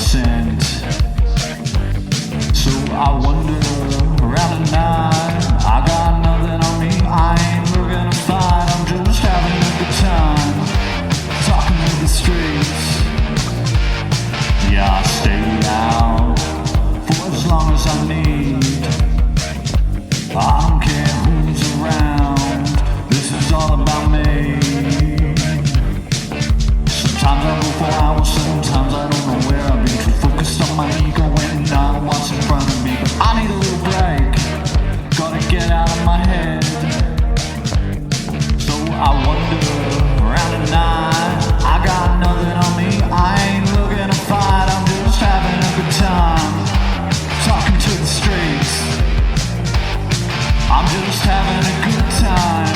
scent. So I wander around at night. I got nothing on me, I ain't looking to fight. I'm just having a good time, talking with the streets. Yeah, I stay out for as long as I need. I don't care who's around, this is all about me. Sometimes I go for hours, sometimes I don't know where I've been. Too focused on my ego and not on what's in front of me. But I need a little break, gotta get out of my head. So I wander around at night. I got nothing on me, I ain't looking to fight. I'm just having a good time, talking to the streets. I'm just having a good time,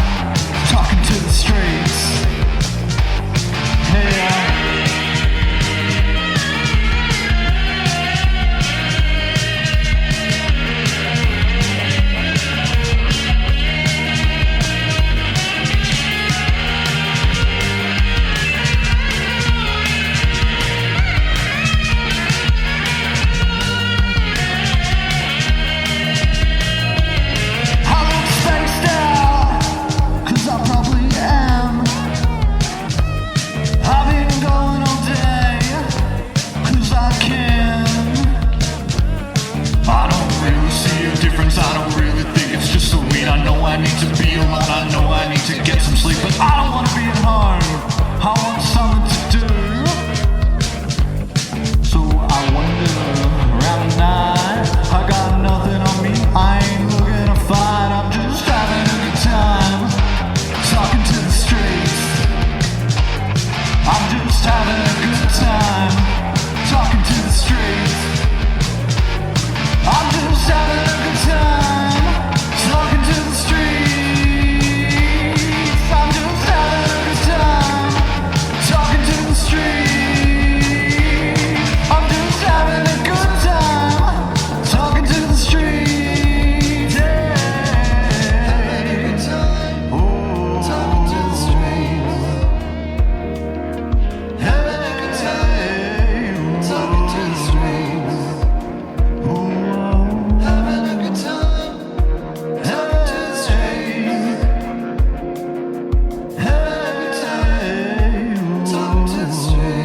talking to the streets. Hey, I need to be alone, I know I need to get some sleep. But I don't want to be at home, I want something to do. So I wander around at night. I got nothing on me, I ain't looking to fight. I'm just having a good time, talking to the streets. I'm just having a good time, talking to the streets. I'm just having a good time, talking to the streets. I'm just having a good time, talking to the streets. I'm just having a good time, talking to the streets. Yeah. Having a good time, talking to the streets. Having a good time, talking to the streets. Having a good time, talking to the streets. Having a good time, talking to the streets.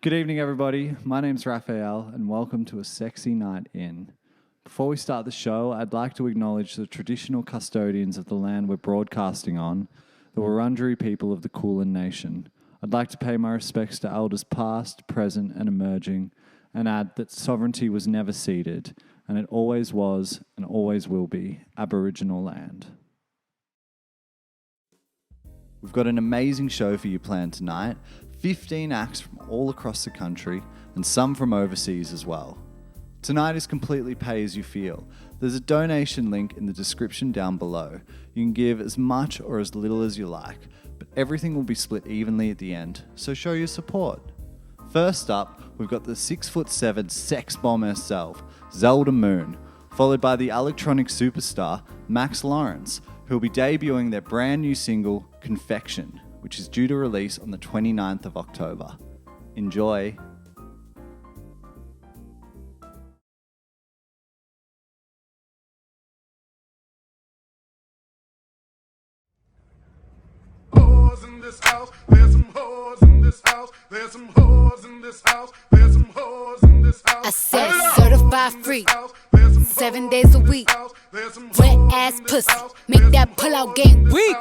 Good evening, everybody. My name's Raphael, and welcome to a sexy night in. Before we start the show, I'd like to acknowledge the traditional custodians of the land we're broadcasting on, the Wurundjeri people of the Kulin Nation. I'd like to pay my respects to elders past, present, and emerging, and add that sovereignty was never ceded, and it always was and always will be Aboriginal land. We've got an amazing show for you planned tonight. 15 acts from all across the country and some from overseas as well. Tonight is completely pay as you feel. There's a donation link in the description down below. You can give as much or as little as you like, but everything will be split evenly at the end, so show your support. First up, we've got the 6'7" sex bomb herself, Zelda Moon, followed by the electronic superstar Max Lawrence, who will be debuting their brand new single, Confection, which is due to release on the 29th of October. Enjoy. Whores in this house, there's some whores in this house, there's some whores in this house, there's some whores in this house. I said certified freak, 7 days a week, wet ass pussy, make that pull out game weak.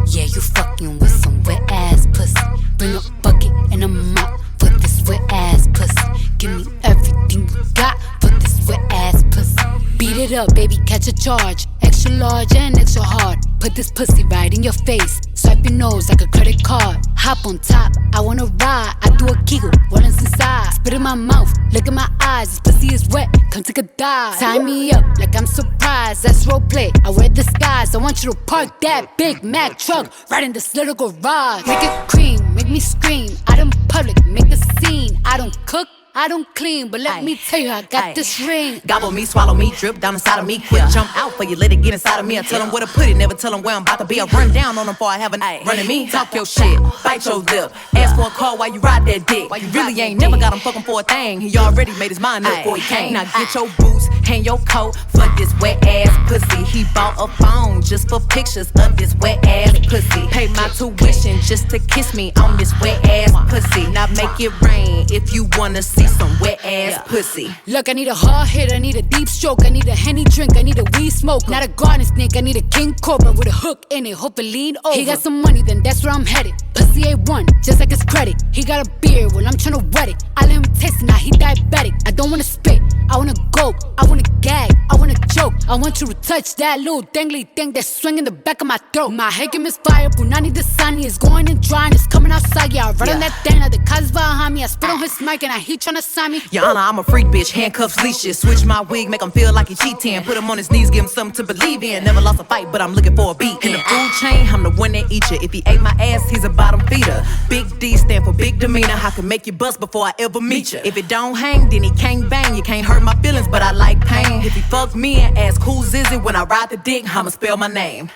Yeah, you fucking with some wet ass pussy. Bring a bucket and a mop for this wet ass pussy. Give me everything you got for this wet ass pussy. Beat it up, baby, catch a charge. Extra large and extra hard. Put this pussy right in your face. Swipe your nose like a credit card. Hop on top, I wanna ride. I do a giggle, what is inside? Spit in my mouth, look in my eyes. This pussy is wet, come take a dive. Tie me up like I'm surprised, that's roleplay. I wear disguise, I want you to park that Big Mac truck right in this little garage. Make it cream, make me scream. Out in public, make a scene. I don't cook, I don't clean, but let me tell you, I got this ring. Gobble me, swallow me, drip down inside of me. Quick jump out for you, let it get inside of me. I tell them where to put it, never tell them where I'm about to be. I run down on them before I have a running me. Talk your shit, bite your lip. Ask for a call while you ride that dick. You really ain't never got him fucking for a thing. He already made his mind up before he came. Now get your boots, hang your coat for this wet ass pussy. He bought a phone just for pictures of this wet ass pussy. Pay my tuition just to kiss me on this wet ass pussy. Now make it rain if you wanna see some wet ass pussy. Look, I need a hard hit, I need a deep stroke, I need a Henny drink, I need a weed smoke. Not a garden snake, I need a king cobra with a hook in it, hope it lean over. He got some money, then that's where I'm headed. Pussy A1, just like his credit. He got a beard, well I'm tryna wet it. I let him taste it, now he diabetic. I don't wanna spit, I wanna go, I wanna gag, I wanna choke. I want you to touch that little dangly thing that's swinging the back of my throat. My head game is fire, Punani the sunny is going and drying, it's coming outside. Yeah, I run on that thing, now the cuz behind me. I spit on his mic and I he tryna sign me. Your Honor, I'm a freak bitch, handcuffs, leashes. Switch my wig, make him feel like he cheating. Put him on his knees, give him something to believe in. Never lost a fight, but I'm looking for a beat. In the food chain, I'm the one that eat you. If he ate my ass, he's a bottom feeder. Big D stand for big demeanor. I can make you bust before I ever meet you. If it don't hang, then he can't bang. You can't hurt my feelings, but I like pain. If he fuck me and ask who's is it, when I ride the dick, I'ma spell my name.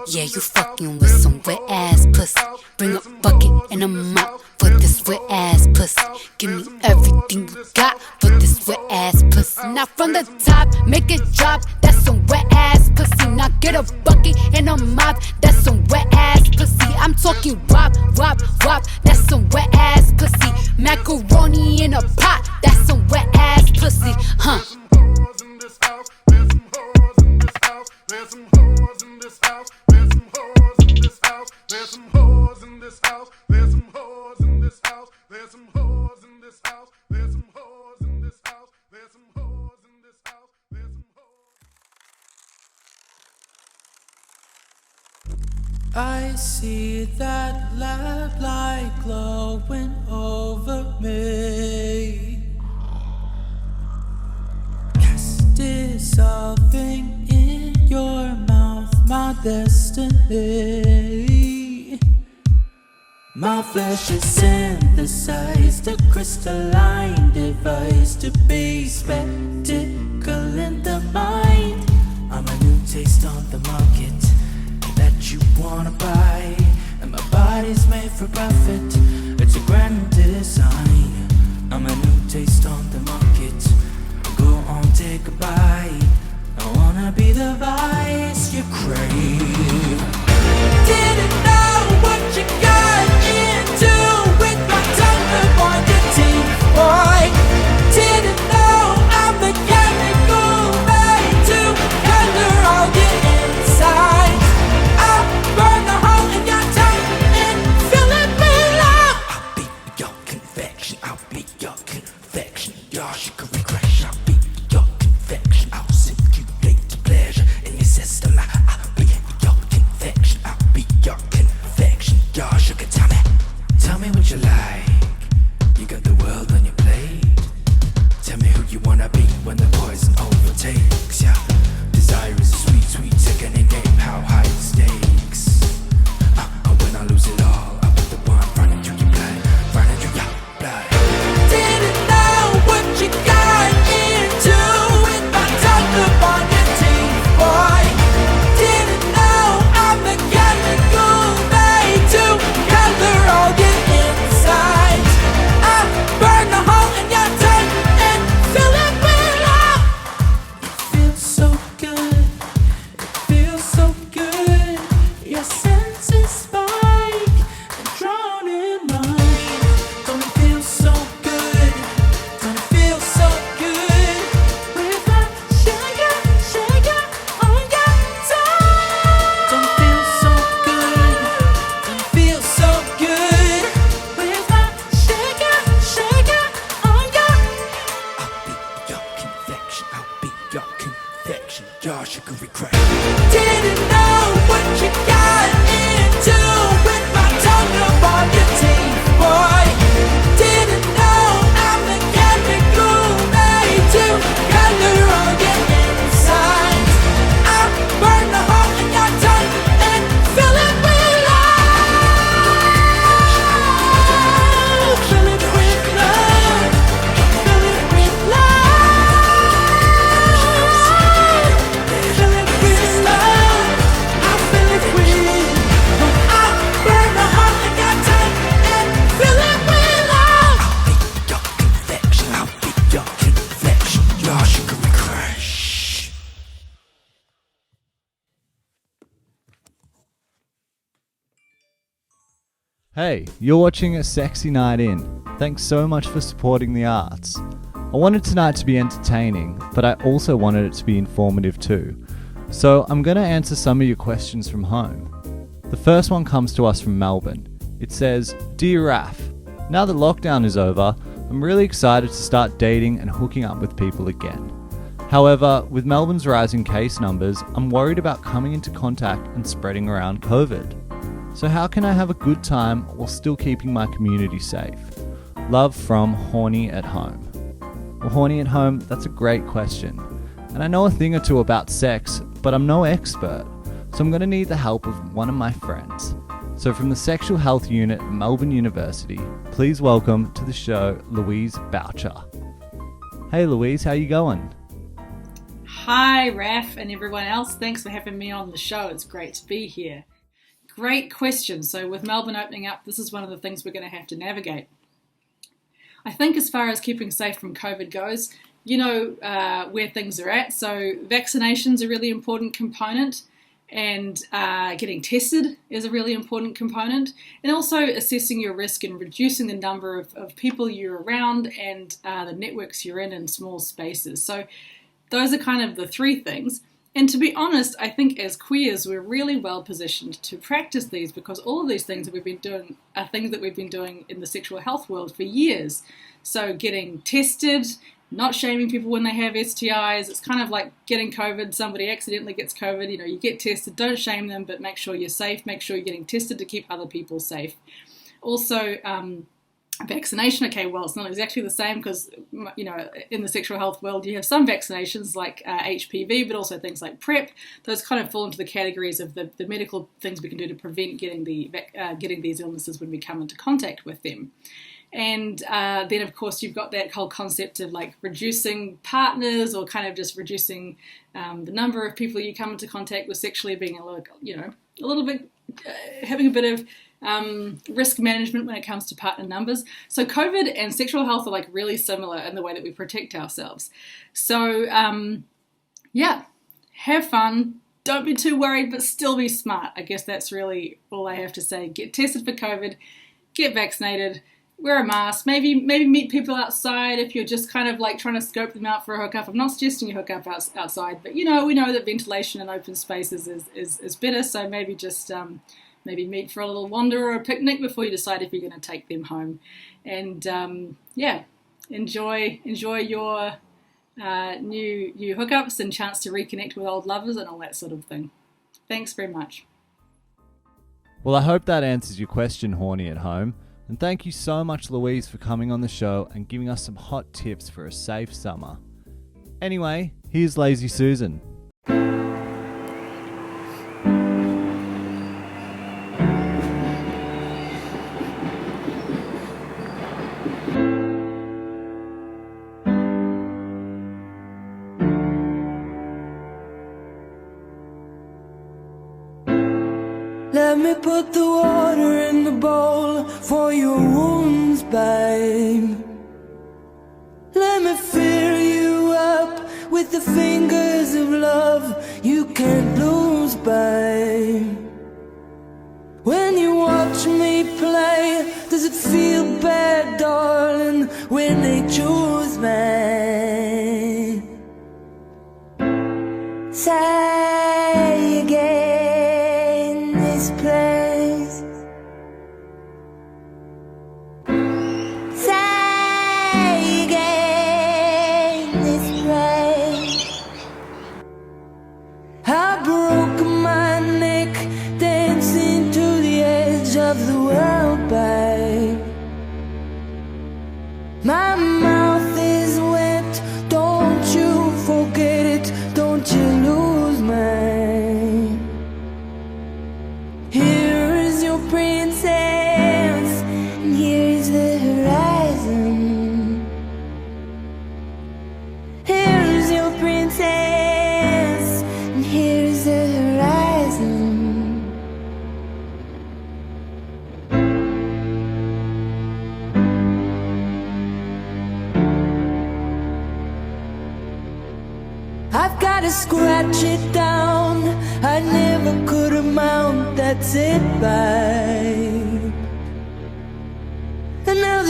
Yeah, you fucking with some wet ass pussy. Bring a bucket and a mop for this wet ass pussy. Give me everything you got for this wet ass pussy. Now from the top, make it drop. That's some wet ass pussy. Now get a bucket and a mop. That's some wet ass pussy. I'm talking wop, wop, wop. That's some wet ass pussy. Macaroni in a pot. That's some wet ass pussy, huh? There's some whores in this house. There's some whores in this house. There's some whores in this house. There's some whores in this house. There's some whores in this house. There's some whores in this house. There's some whores in this house. There's some whores. I see that lamp light glowing over me, dissolving in your mouth, my destiny. My flesh is synthesized, a crystalline device to be spectacle in the mind. I'm a new taste on the market that you wanna buy, and my body's made for profit. It's a grand design. I'm a new taste on the market. Go on, take a bite. I wanna be the vice you crave. Didn't know what you got into with my tongue upon your teeth, boy. Didn't know I'm the chemical made to color all your insides. I'll burn the hole in your tongue and fill it with love. I'll be your confection, I'll be your confection, your sugary crush. I'll be your confection, I'll simulate the pleasure in your system. I'll be your confection, I'll be your confection, your sugar. Tell me what you like. You got the world on your plate. Tell me who you wanna be when the poison overtakes. Yeah, desire is a sweet, sweet sickening game. How high the stakes? When I lose it all, I put the one running through your blood, running through your blood. Didn't know what you got into with my tongue upon your teeth, boy. Didn't know I'm the chemical made to color all your insides. I burn the hole in your tongue and fill it with love. It feels so good. It feels so good. Hey, you're watching A Sexy Night In. Thanks so much for supporting the arts. I wanted tonight to be entertaining, but I also wanted it to be informative too. So I'm going to answer some of your questions from home. The first one comes to us from Melbourne. It says, Dear Raph, now that lockdown is over, I'm really excited to start dating and hooking up with people again. However, with Melbourne's rising case numbers, I'm worried about coming into contact and spreading around COVID. So how can I have a good time while still keeping my community safe? Love from Horny at Home. Well, Horny at Home, that's a great question. And I know a thing or two about sex, but I'm no expert. So I'm going to need the help of one of my friends. So from the Sexual Health Unit at Melbourne University, please welcome to the show Lousie Bourchier. Hey Louise, how you going? Hi Raph and everyone else, thanks for having me on the show. It's great to be here. Great question. So with Melbourne opening up, this is one of the things we're going to have to navigate. I think as far as keeping safe from COVID goes, you know where things are at. So vaccination's a really important component, and getting tested is a really important component, and also assessing your risk and reducing the number of people you're around and the networks you're in small spaces. So those are kind of the three things. And to be honest, I think as queers, we're really well positioned to practice these, because all of these things that we've been doing are things that we've been doing in the sexual health world for years. So getting tested, not shaming people when they have STIs. It's kind of like getting COVID. Somebody accidentally gets COVID. You know, you get tested, don't shame them, but make sure you're safe. Make sure you're getting tested to keep other people safe. Also, vaccination, okay, well, it's not exactly the same because, you know, in the sexual health world, you have some vaccinations like HPV, but also things like PrEP. Those kind of fall into the categories of the medical things we can do to prevent getting these illnesses when we come into contact with them. And then, of course, you've got that whole concept of like reducing partners, or kind of just reducing the number of people you come into contact with sexually, being a little bit, having a bit of risk management when it comes to partner numbers. So COVID and sexual health are like really similar in the way that we protect ourselves. So yeah, have fun. Don't be too worried, but still be smart. I guess that's really all I have to say. Get tested for COVID, get vaccinated, wear a mask, maybe meet people outside if you're just kind of like trying to scope them out for a hookup. I'm not suggesting you hook up outside, but you know, we know that ventilation in open spaces is better, so maybe just maybe meet for a little wander or a picnic before you decide if you're going to take them home. And yeah, enjoy your new hookups and chance to reconnect with old lovers and all that sort of thing. Thanks very much. Well, I hope that answers your question, Horny at Home. And thank you so much, Louise, for coming on the show and giving us some hot tips for a safe summer. Anyway, here's Lazy Susan. Let me put the water in the bowl for your wounds, babe. Let me fill you up with the fingers of love you can't lose, babe. When you watch me play, does it feel bad, darling, when they choose me? Say again this place. Say again this place. I broke my neck dancing to the edge of the world, babe. My mouth is wet, don't you forget it, don't you lose me. Here is your princess, and here is the horizon. Here is your princess, and here is the horizon. I've gotta scratch it down, I never could amount, that's it, babe.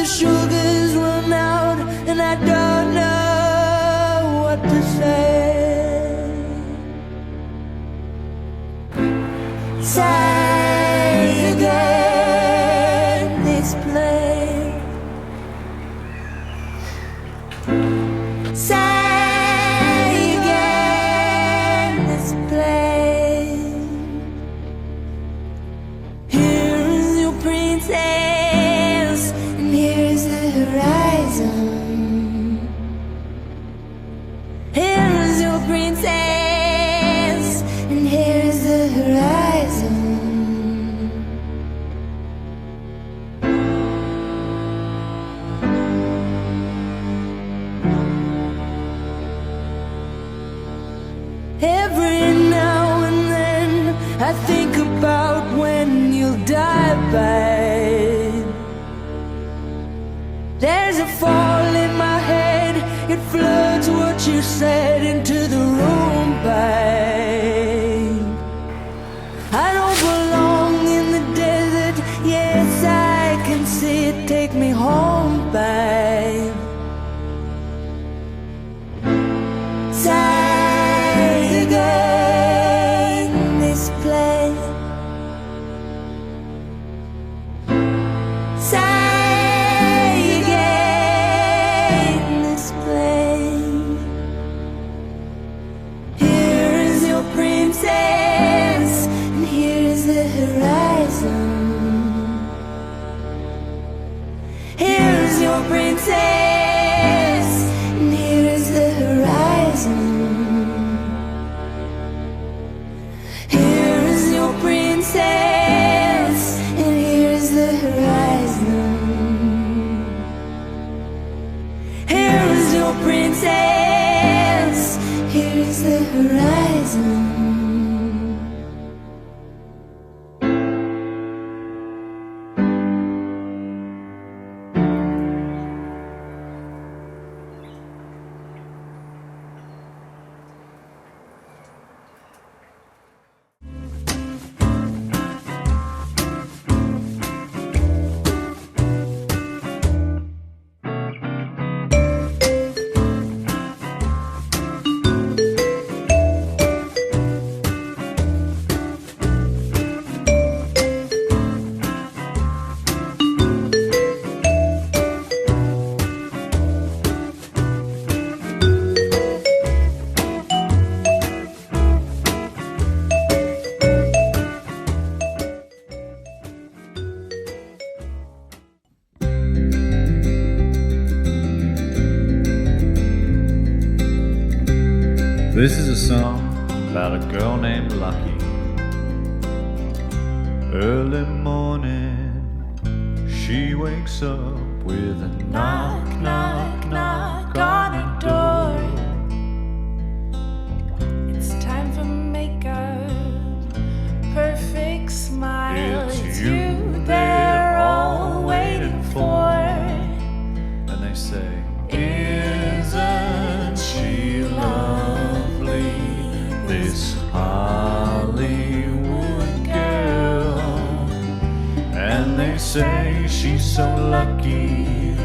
the sugar's run out and I don't know what to say. Say again this play. Say again this play. Here's your princess and here's the horizon. Here's your princess and here's the horizon. Every now and then I think about when you'll die, babe. There's a fall in my head, it floods what you said into the room, babe. I don't belong in the desert, yes I can see it, take me home, babe. Say again this play. Say again this play. Here's your princess and here's the horizon. Here's your princess and here's the horizon. Here's your princess and here's the horizon. Here's your princess, here's the horizon. This is a song about a girl named Lucky. Early morning, she wakes up with a knock, knock, knock on her door. It's time for makeup, perfect smile. It's you they're all waiting for. And they say, isn't she lovely, this Hollywood girl? And they say she's so lucky,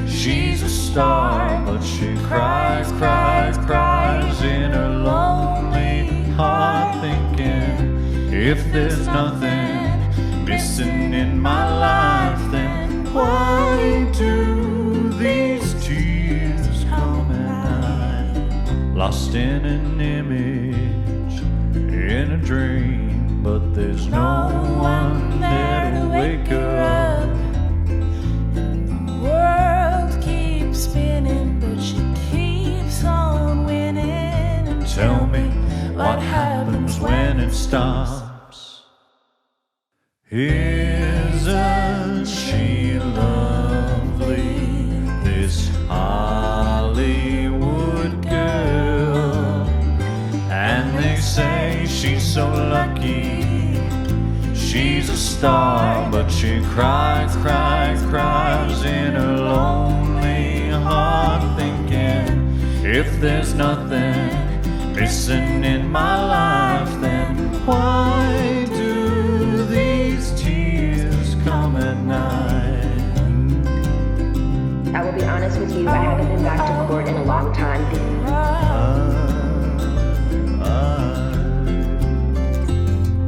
she's a star, but she cries, cries, cries in her lonely heart, thinking, if there's nothing missing in my life, then why do these tears come at night? Lost in an image, in a dream, but there's no one there to wake her up. The world keeps spinning, but she keeps on winning. Tell me what happens when it stops. Isn't she lovely, this Hollywood girl? And they say she's so lucky, she's a star, but she cries, cries, cries in her lonely heart, thinking, if there's nothing missing in my life, then why do these tears come at night? honest with you, I haven't been back to court in a long time.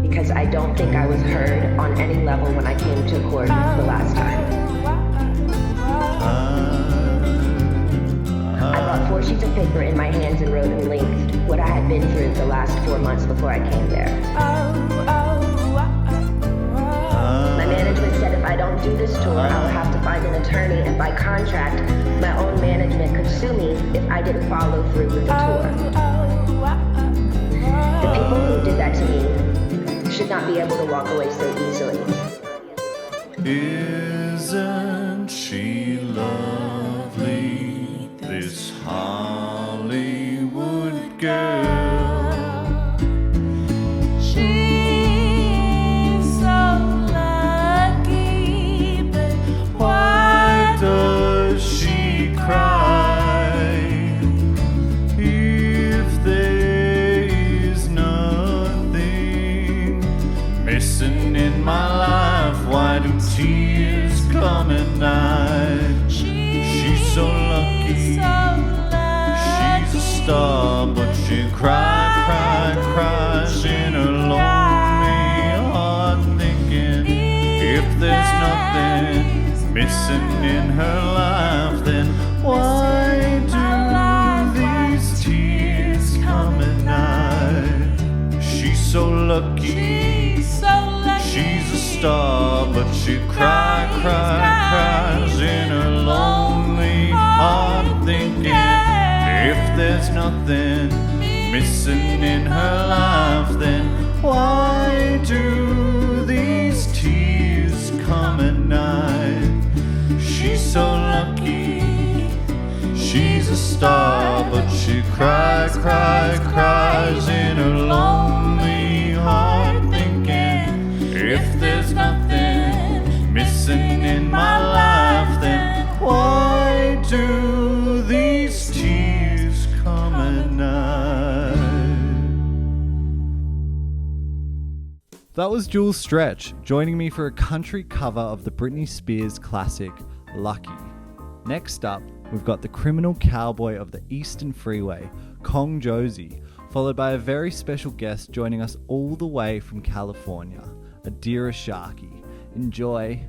Because I don't think I was heard on any level when I came to court the last time. I brought 4 sheets of paper in my hands and wrote in length what I had been through the last 4 months before I came there. My management said if I don't do this tour, I would have to find an attorney, and by contract, my own management could sue me if I didn't follow through with the tour. The people who did that to me should not be able to walk away so easily. Isn't she lovely, this Hollywood girl? She's so lucky, but Why does she cry? If there is nothing missing in my life, why do tears come at night? She's so lucky. She's a star, but she cries in her lonely heart, thinking if there's nothing missing in her life, then why do these tears come at night? She's so lucky. She's a star, but she cries in her lonely heart, thinking if there's nothing missing in her life, then why do these tears come at night? She's so lucky. She's a star, but she cries in her lonely heart, thinking if there's nothing missing in my life, then why do these tears come at night? That was Jules Stretch joining me for a country cover of the Britney Spears classic Lucky. Next up, we've got the criminal cowboy of the Eastern Freeway, Cong Josie, followed by a very special guest joining us all the way from California, Adira Sharkey. Enjoy.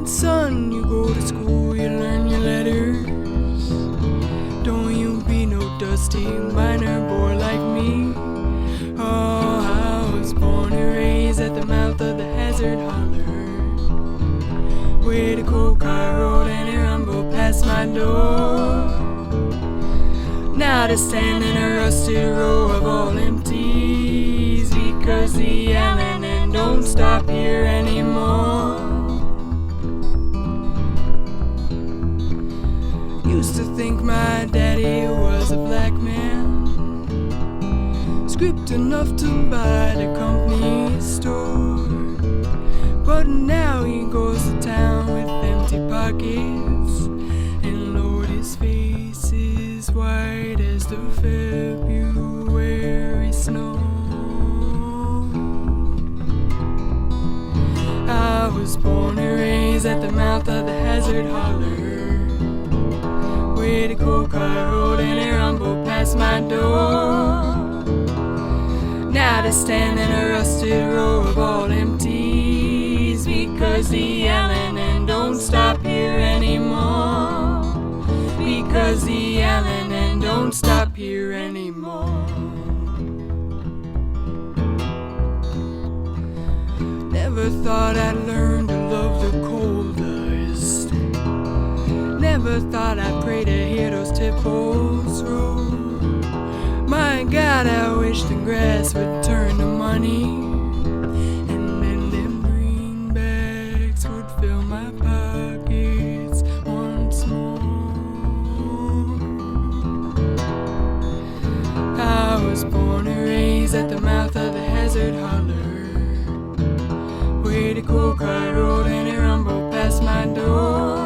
And son, you go to school, you learn your letters. Don't you be no dusty minor boy like me. Oh, I was born and raised at the mouth of the Hazard Holler, where the coal car road and it rumbled past my door. Now to stand in a rusted row of all empties, because the yelling and don't stop here anymore. Used to think my daddy was a black man, script enough to buy the company store. But now he goes to town with empty pockets, and Lord, his face is white as the February snow. I was born and raised at the mouth of the Hazard Holler, where the coal car road and it rumbled past my door. Now to stand in a rusted row of all empties, because the yelling and don't stop here anymore. Because the yelling and don't stop here anymore. Never thought I'd learn to love the coal dust. Never thought I'd pray to hear those tipples roll. My God, I wish the grass would turn to money, and then them greenbacks would fill my pockets once more. I was born and raised at the mouth of the Hazard Holler, where the coal car road and it rumbled past my door.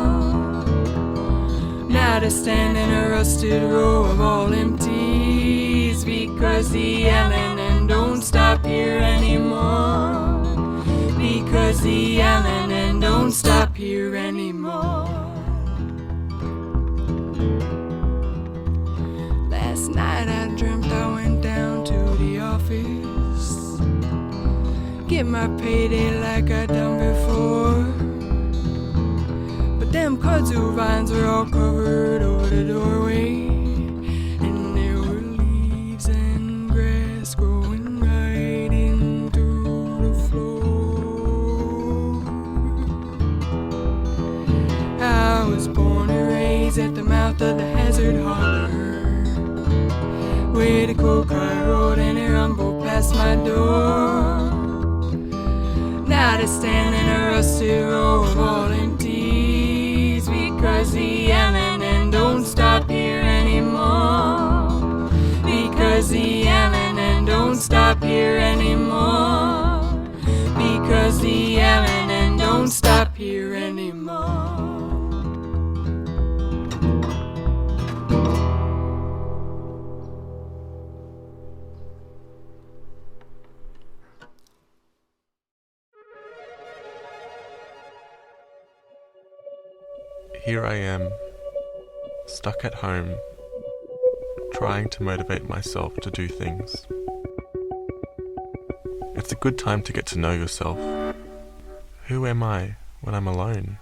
Now to stand in a rusted row of all empties, because the yelling and don't stop here anymore. Because the yelling and don't stop here anymore. Last night I dreamt I went down to the office, get my payday like I done before. But them kudzu vines were all covered over the doorway, and there were leaves and grass growing right into the floor. I was born and raised at the mouth of the Hazard Holler, where the coal car road and it rumbled past my door. Now to stand in a rusted row of all empties, because the yelling and don't stop here anymore. Because the yelling and don't stop here anymore. Because the yelling and don't stop here anymore. Here I am, stuck at home, trying to motivate myself to do things. It's a good time to get to know yourself. Who am I when I'm alone?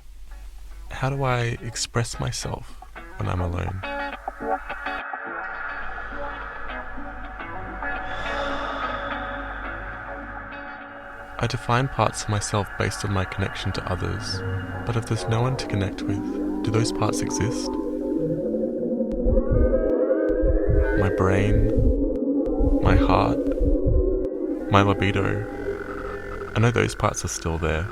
How do I express myself when I'm alone? I define parts of myself based on my connection to others, but if there's no one to connect with, do those parts exist? My brain, my heart, my libido, I know those parts are still there.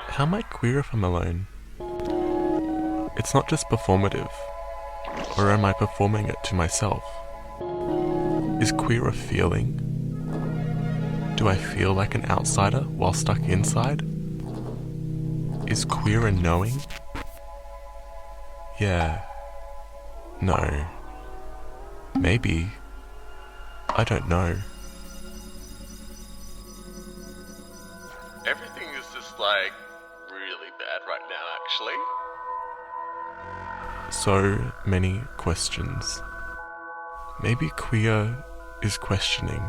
How am I queer if I'm alone? It's not just performative, or am I performing it to myself? Is queer a feeling? Do I feel like an outsider while stuck inside? Is queer a knowing? Yeah. No. Maybe. I don't know. Everything is just like really bad right now, actually. So many questions. Maybe queer is questioning.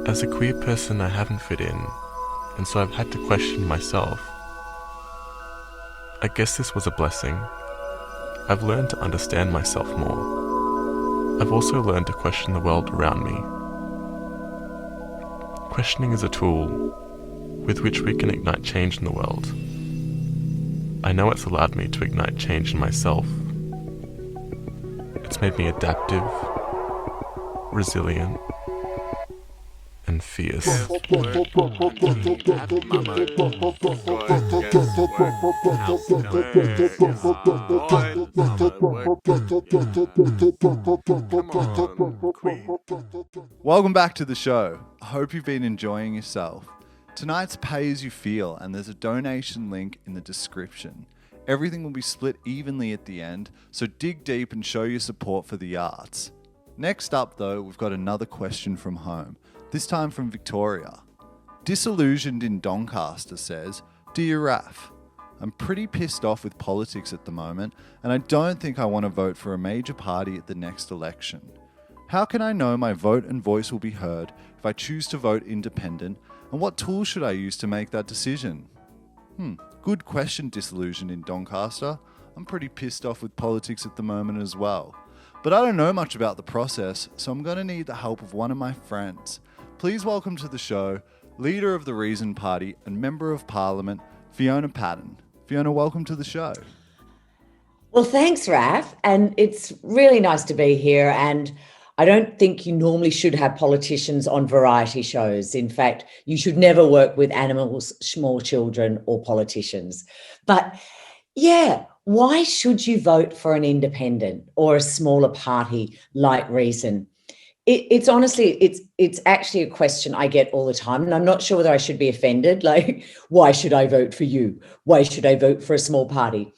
As a queer person, I haven't fit in, and so I've had to question myself. I guess this was a blessing. I've learned to understand myself more. I've also learned to question the world around me. Questioning is a tool with which we can ignite change in the world. I know it's allowed me to ignite change in myself. It's made me adaptive, resilient, and fierce. Welcome back to the show. I hope you've been enjoying yourself. Tonight's Pay As You Feel, and there's a donation link in the description. Everything will be split evenly at the end, so dig deep and show your support for the arts. Next up though, we've got another question from home, this time from Victoria. Disillusioned in Doncaster says, Dear Raph, I'm pretty pissed off with politics at the moment, and I don't think I want to vote for a major party at the next election. How can I know my vote and voice will be heard if I choose to vote independent, and what tools should I use to make that decision? Good question, Disillusioned in Doncaster. I'm pretty pissed off with politics at the moment as well. But I don't know much about the process, so I'm going to need the help of one of my friends. Please welcome to the show, leader of the Reason Party and Member of Parliament, Fiona Patten. Fiona, welcome to the show. Well, thanks, Raph. And it's really nice to be here. And I don't think you normally should have politicians on variety shows. In fact, you should never work with animals, small children, or politicians. But yeah, why should you vote for an independent or a smaller party like Reason? It's honestly, it's actually a question I get all the time, and I'm not sure whether I should be offended. Like, why should I vote for you? Why should I vote for a small party?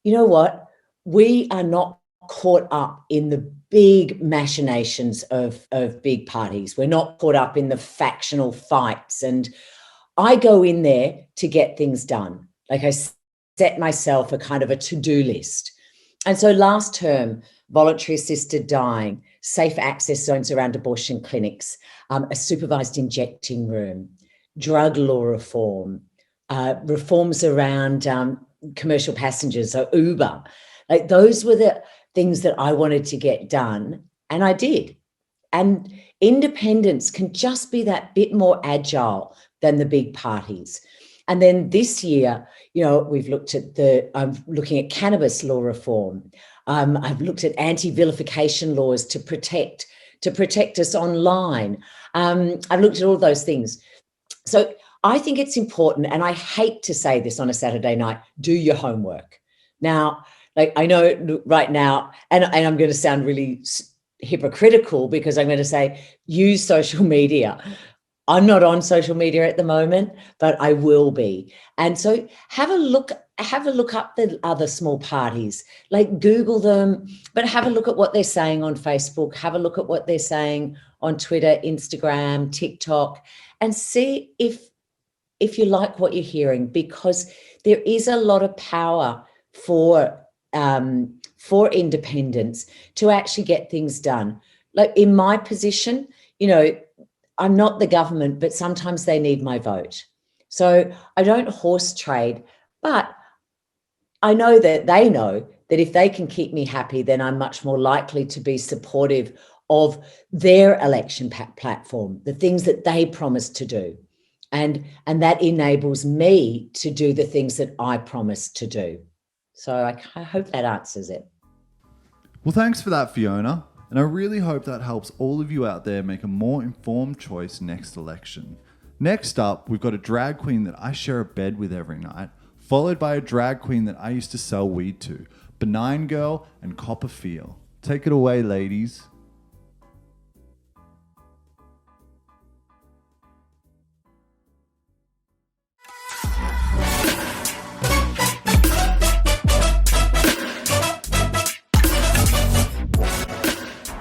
You know what? We are not caught up in the big machinations of big parties. We're not caught up in the factional fights. And I go in there to get things done. Like, I set myself a kind of a to-do list. And so last term, voluntary assisted dying, safe access zones around abortion clinics, a supervised injecting room, drug law reform, reforms around commercial passengers, so Uber. Like, those were the things that I wanted to get done, and I did. And independence can just be that bit more agile than the big parties. And then this year, you know, we've looked at I'm looking at cannabis law reform. I've looked at anti-vilification laws to protect us online. I've looked at all those things. So I think it's important, and I hate to say this on a Saturday night, do your homework. Now, like, I know right now, and I'm going to sound really hypocritical because I'm going to say use social media. I'm not on social media at the moment, but I will be. And so have a look up the other small parties, like Google them, but have a look at what they're saying on Facebook, have a look at what they're saying on Twitter, Instagram, TikTok, and see if you like what you're hearing, because there is a lot of power for independence to actually get things done. Like, in my position, you know, I'm not the government, but sometimes they need my vote. So I don't horse trade, but I know that they know that if they can keep me happy, then I'm much more likely to be supportive of their election platform, the things that they promised to do. And that enables me to do the things that I promised to do. So I hope that answers it. Well, thanks for that, Fiona. And I really hope that helps all of you out there make a more informed choice next election. Next up, we've got a drag queen that I share a bed with every night, followed by a drag queen that I used to sell weed to, Benign Girl and Copper Feel. Take it away, ladies.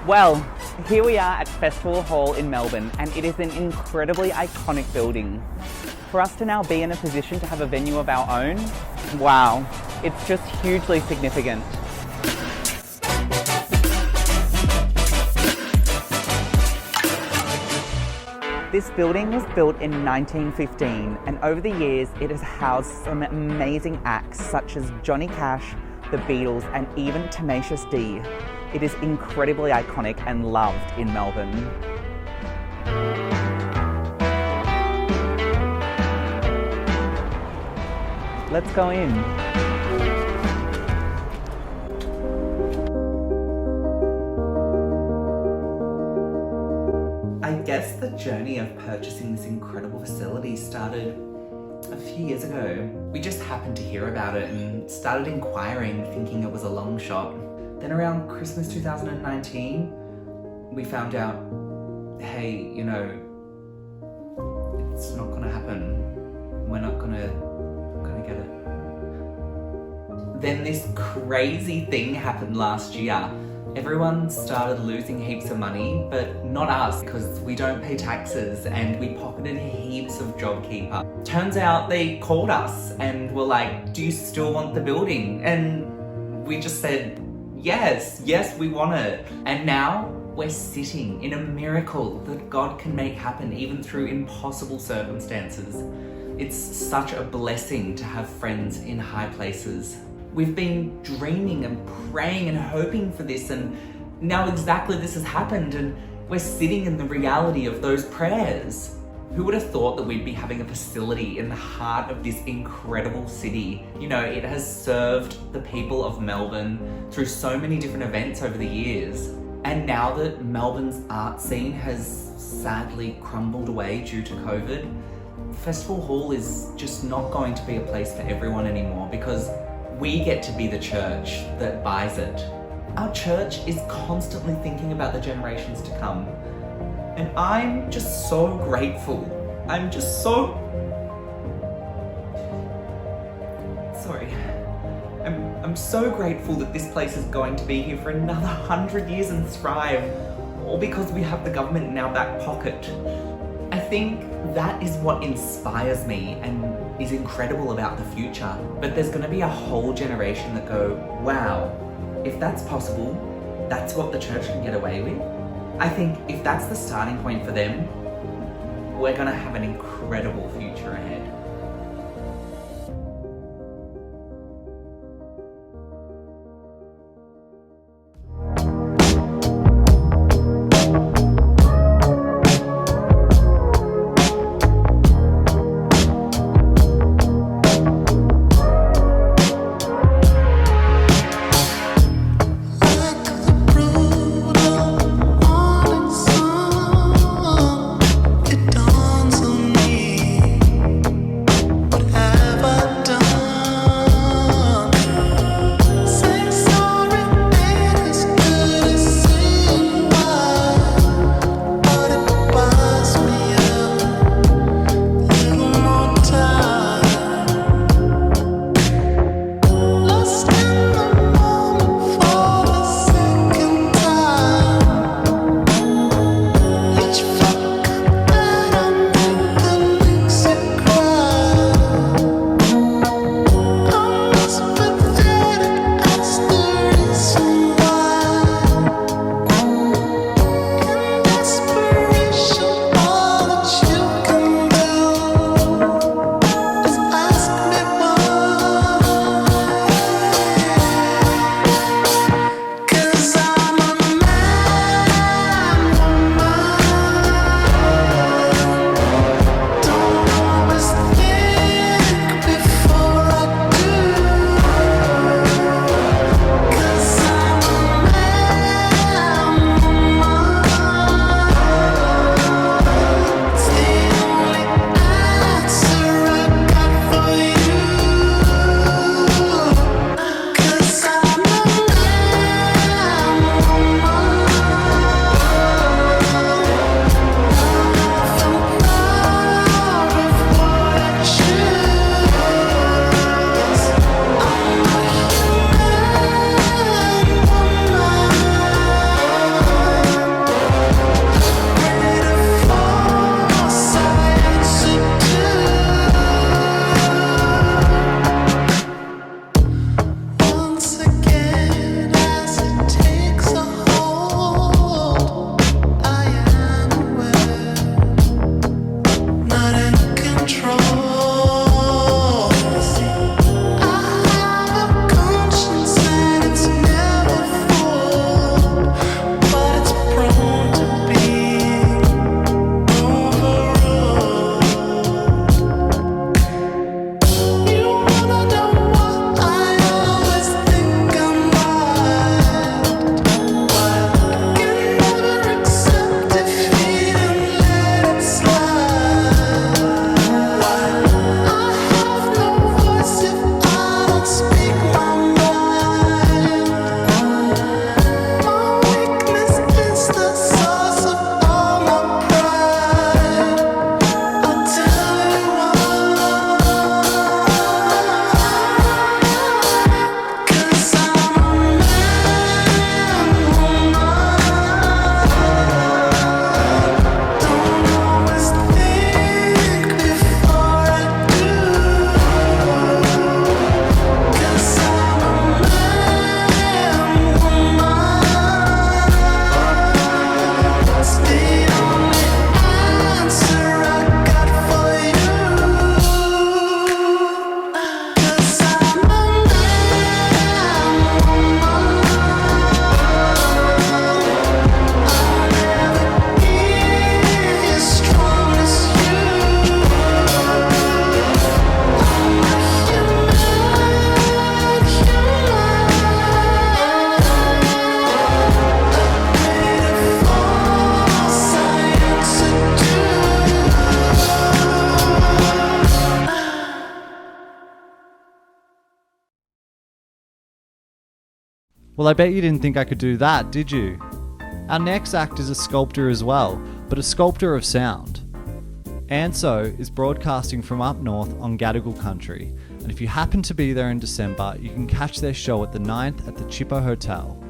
Well, here we are at Festival Hall in Melbourne, and it is an incredibly iconic building. For us to now be in a position to have a venue of our own, wow, it's just hugely significant. This building was built in 1915, and over the years it has housed some amazing acts such as Johnny Cash, the Beatles, and even Tenacious D. It is incredibly iconic and loved in Melbourne. Let's go in. I guess the journey of purchasing this incredible facility started a few years ago. We just happened to hear about it and started inquiring, thinking it was a long shot. Then around Christmas 2019, we found out, hey, you know, it's not gonna happen. We're not gonna get it. Then this crazy thing happened last year. Everyone started losing heaps of money, but not us, because we don't pay taxes and we pocketed heaps of JobKeeper. Turns out they called us and were like, do you still want the building? And we just said, yes, we want it. And now we're sitting in a miracle that God can make happen even through impossible circumstances. It's such a blessing to have friends in high places. We've been dreaming and praying and hoping for this, and now exactly this has happened, and we're sitting in the reality of those prayers. Who would have thought that we'd be having a facility in the heart of this incredible city? You know, it has served the people of Melbourne through so many different events over the years. And now that Melbourne's art scene has sadly crumbled away due to COVID, Festival Hall is just not going to be a place for everyone anymore, because we get to be the church that buys it. Our church is constantly thinking about the generations to come. And I'm just so grateful. I'm so grateful that this place is going to be here for another 100 years and thrive, all because we have the government in our back pocket. I think that is what inspires me and is incredible about the future. But there's going to be a whole generation that go, wow, if that's possible, that's what the church can get away with. I think if that's the starting point for them, we're going to have an incredible future ahead. Well, I bet you didn't think I could do that, did you? Our next act is a sculptor as well, but a sculptor of sound. AnSo is broadcasting from up north on Gadigal country, and if you happen to be there in December, you can catch their show at the 9th at the Chippo Hotel.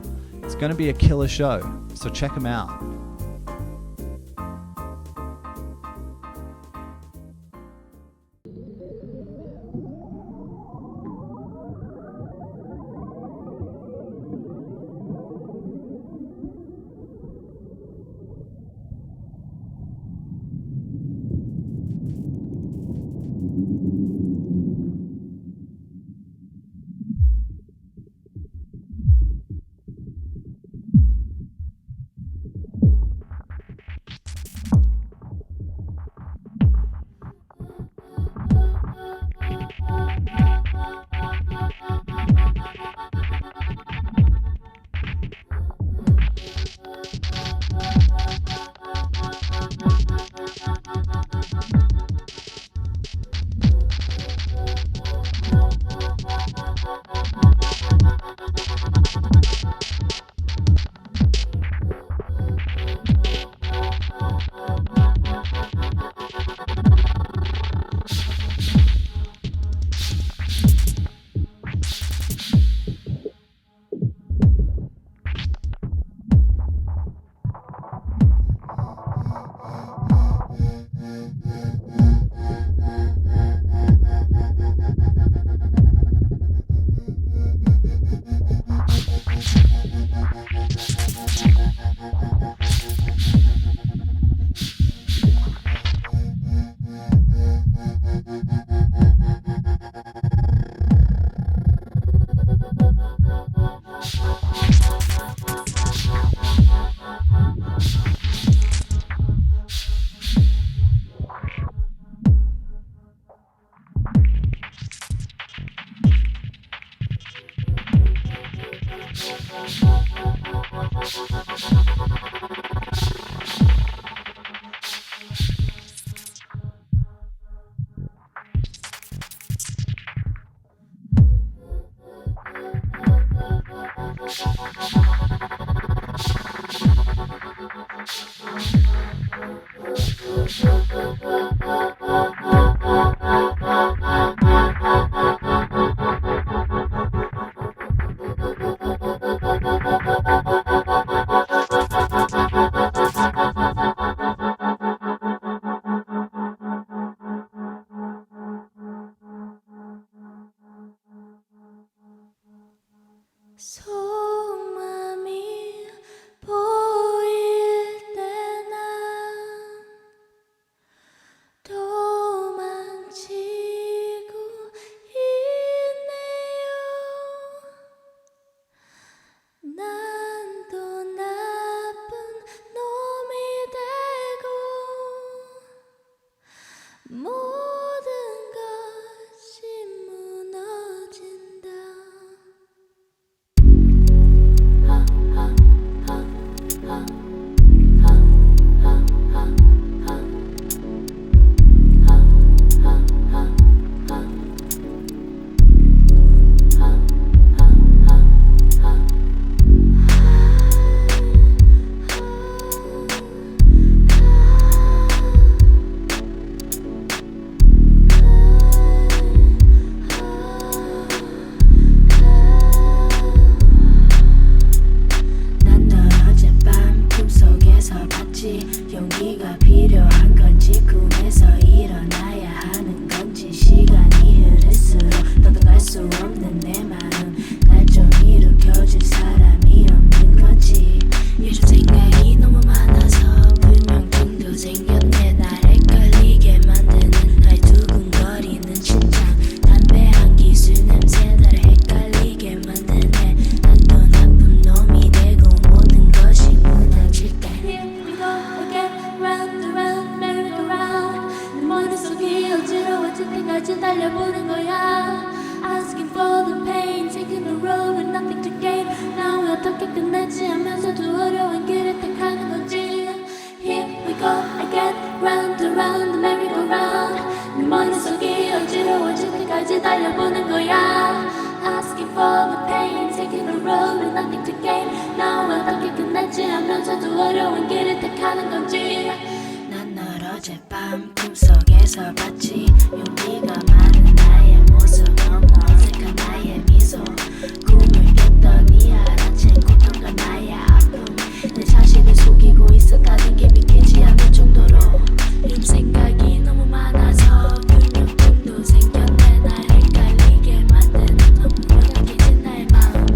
It's going to be a killer show, so check them out. 속마음이 보일 때나 도망치고 있네요. 난 또 나쁜 놈이 되고 모든 것이 무너진다. 난 널 어젯밤 꿈속에서 봤지. 용기가 필요한 건지 꿈에서 일어나야 하는 건지 시간이 흐를수록 떠나갈 수 없는 내 마음 날 좀 일으켜줄 사람이 없는 건지. 요즘 생각이 너무 많아서 불면증도 생겼네. 날 헷갈리게 만드는 나의 두근거리는 심장 담배 한기 술 냄새 나를 헷갈리게 만드네. 난 또 나쁜 놈이 되고 모든 것이 무너질 때 Here we go again round and round merry-go-round. 내 머릿속이 어지러워질 때까지 달려보는 거야. Asking for the pain, taking the road with nothing to gain. 나 왜 어떻게 끝내지 하면서도 어려운 길을 택하는 건지. Here we go again round and round merry-go-round. 내 머릿속이 어지러워질 때까지 달려보는 거야. Asking for the pain, taking the road road and nothing to gain. Now 어떻게 끝났지 하면서도 어려운 길을 택하는 건지. 난 널 어젯밤 꿈속에서 봤지. 용기가 많은 나의 모습 너무 어색한 나의 미소. 꿈을 깼더니 알아챈 고통과 나의 아픔. 내 자신을 속이고 있었다는 게 믿기지 않을 정도로 좀 생각이 너무 많아서 불면증도 생겼네. 날 헷갈리게 만드는 너무 명확해진 나의 마음.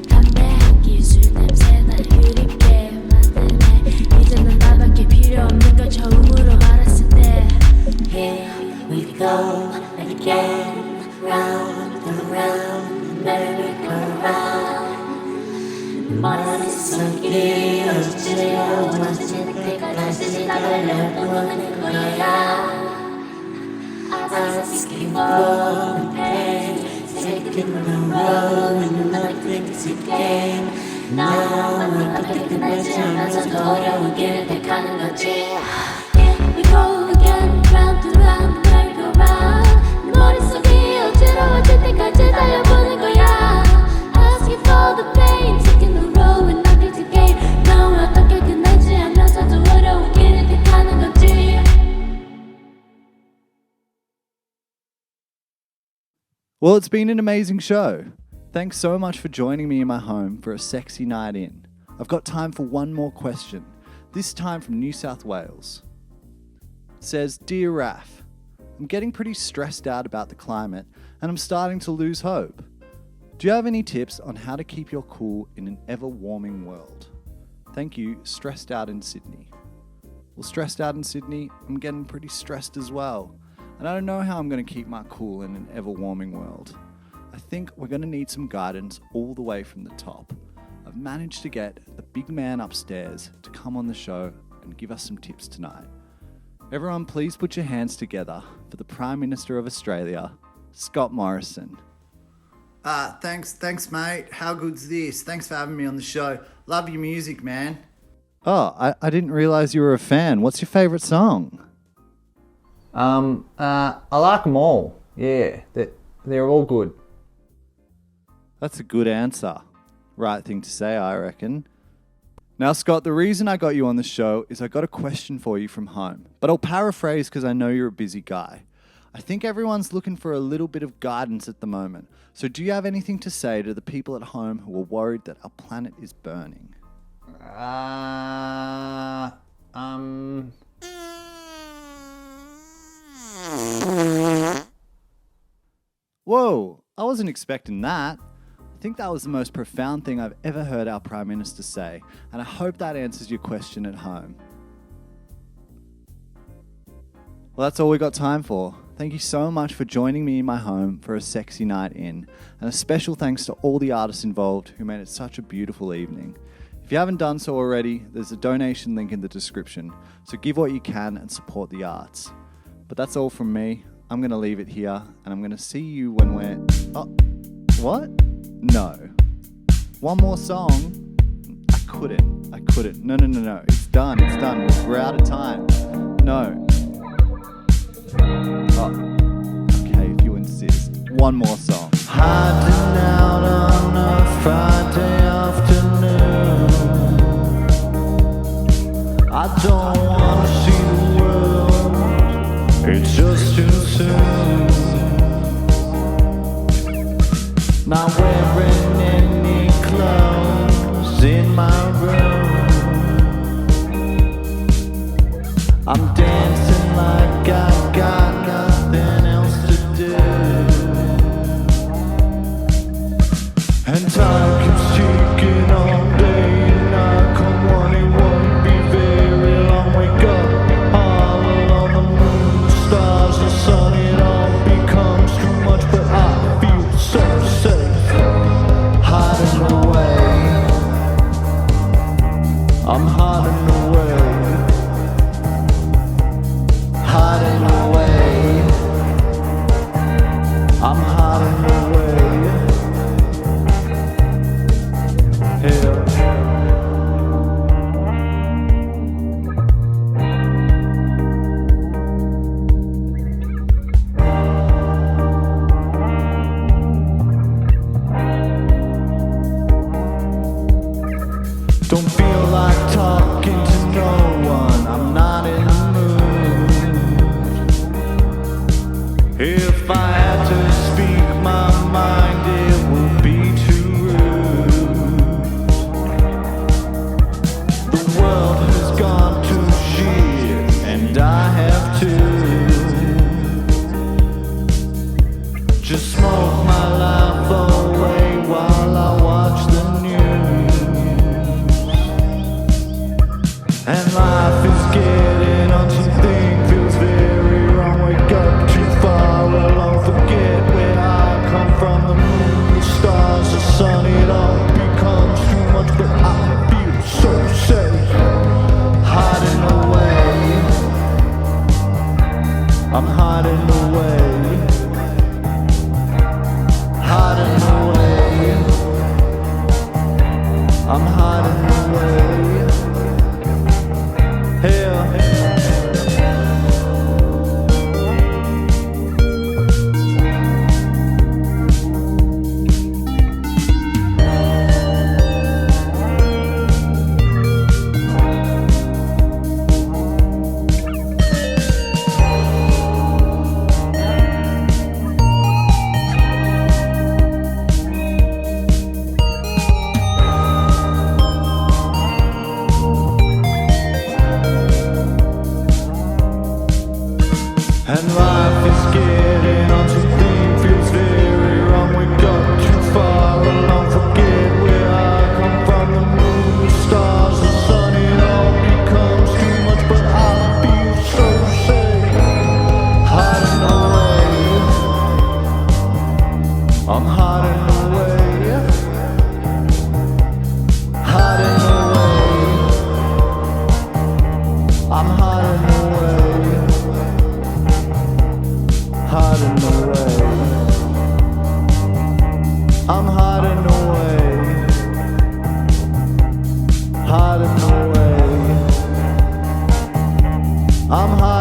담배 한 기술 냄새 날 그립게 만드네. 이제는 나밖에 필요 없는 걸 처음으로 알았을 때. Here we go again, round and round, merry-go-round. 머릿속이 어지러워 완전히 때가 다시 지나가려 보는 거야. Asking for the pain, taking the road and nothing to gain. Now 어떻게 끝나지 않아서도 어려운 길을 택하는 거지. Here we go again, round and round, merry-go-round. 머릿속이 어지러워질 때까지 달려보는 거야. Asking for the pain, taking the road and nothing to gain. Now 어떻게 끝나지 않아서도 어려운 길을 택하는 거지. Well, it's been an amazing show. Thanks so much for joining me in my home for a sexy night in. I've got time for one more question, this time from New South Wales. It says, Dear Raph, I'm getting pretty stressed out about the climate and I'm starting to lose hope. Do you have any tips on how to keep your cool in an ever-warming world? Thank you, Stressed Out in Sydney. Well, stressed out in Sydney, I'm getting pretty stressed as well. And I don't know how I'm going to keep my cool in an ever-warming world. I think we're going to need some guidance all the way from the top. I've managed to get the big man upstairs to come on the show and give us some tips tonight. Everyone, please put your hands together for the Prime Minister of Australia, Scott Morrison. Thanks, mate. How good's this? Thanks for having me on the show. Love your music, man. Oh, I didn't realise you were a fan. What's your favourite song? I like them all. Yeah, they're all good. That's a good answer. Right thing to say, I reckon. Now, Scott, the reason I got you on the show is I got a question for you from home. But I'll paraphrase because I know you're a busy guy. I think everyone's looking for a little bit of guidance at the moment. So do you have anything to say to the people at home who are worried that our planet is burning? Whoa, I wasn't expecting that. I think that was the most profound thing I've ever heard our Prime Minister say, and I hope that answers your question at home. Well, that's all we got time for. Thank you so much for joining me in my home for a sexy night in, and a special thanks to all the artists involved who made it such a beautiful evening. If you haven't done so already, there's a donation link in the description, so give what you can and support the arts. But that's all from me. I'm going to leave it here, and I'm going to see you when we're... Oh, what? No. One more song? I couldn't. No. It's done. We're out of time. No. Oh, okay, if you insist. One more song. Hiding out on a Friday afternoon. I don't want to see the world. It's just too soon. Not wearing any clothes in my room. I'm dancing like I got nothing else to do. And time keeps ticking all day and I come on, it won't be very long. Wake up all alone, the moon, the stars, the sun, it all becomes too much. But I feel so safe, hiding away. I'm hiding away, hiding away. life is getting on, something feels very wrong. Wake up too far along, forget where I come from. The moon, the stars, the sun, it all becomes too much, but I feel so safe, hiding away. I'm hiding away, hiding away. I'm hiding away. Here. And life is getting on, something feels very wrong. We got too far along, forget where I come from. The moon, the stars, the sun, it all becomes too much, but I feel so safe, hiding away. I'm hiding away, hiding away. I'm hiding away, hiding away. I'm hiding away, hiding away. I'm hiding